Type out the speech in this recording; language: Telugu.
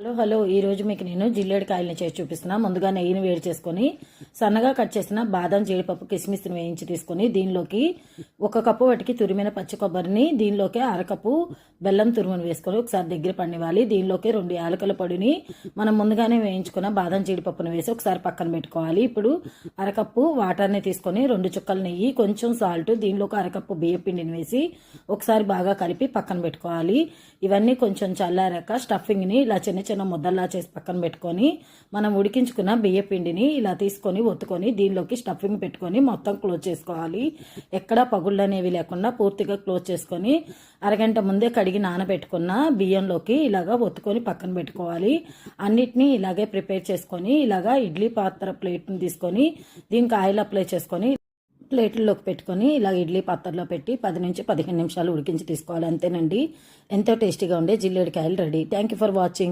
హలో ఈరోజు మీకు నేను జిల్లేడికాయలని చేసి చూపిస్తున్నా. ముందుగా నెయ్యిని వేడి చేసుకొని సన్నగా కట్ చేసిన బాదం, జీడిపప్పు, కిస్మిస్ని వేయించి తీసుకొని దీనిలోకి 1 కప్పు వాటికి తురిమిన పచ్చి కొబ్బరిని, దీనిలోకి 1/2 కప్పు బెల్లం తురుముని వేసుకొని ఒకసారి దగ్గర పండివ్వాలి. దీనిలోకి 2 యాలకుల పొడిని మనం ముందుగానే వేయించుకున్న బాదం, జీడిపప్పుని వేసి ఒకసారి పక్కన పెట్టుకోవాలి. ఇప్పుడు 1/2 కప్పు వాటర్ని తీసుకొని 2 చుక్కల నెయ్యి, కొంచెం సాల్ట్, దీనిలోకి 1/2 కప్పు బియ్యం పిండిని వేసి ఒకసారి బాగా కలిపి పక్కన పెట్టుకోవాలి. ఇవన్నీ కొంచెం చల్లారాక స్టఫింగ్ని ఇలా చిన్న చిన్న ముద్దల్లా చేసి పక్కన పెట్టుకొని మనం ఉడికించుకున్న బియ్య పిండిని ఇలా తీసుకొని ఒత్తుకొని దీనిలోకి స్టఫింగ్ పెట్టుకొని మొత్తం క్లోజ్ చేసుకోవాలి. ఎక్కడ పగుళ్ళు అనేవి లేకుండా పూర్తిగా క్లోజ్ చేసుకొని అరగంట ముందే కడిగి నానబెట్టుకున్న బియ్యంలోకి ఇలాగా ఒత్తుకొని పక్కన పెట్టుకోవాలి. అన్నిటినీ ఇలాగే ప్రిపేర్ చేసుకొని ఇలాగా ఇడ్లీ పాత్ర ప్లేట్ని తీసుకొని దీనికి ఆయిల్ అప్లై చేసుకొని ప్లేట్లలోకి పెట్టుకొని ఇలా ఇడ్లీ పాత్రలో పెట్టి 10 నుంచి 15 నిమిషాలు ఉడికించి తీసుకోవాలి. అంతేనండి, ఎంతో టేస్టీగా ఉండే జిల్లేడికాయలు ready. Thank you for watching.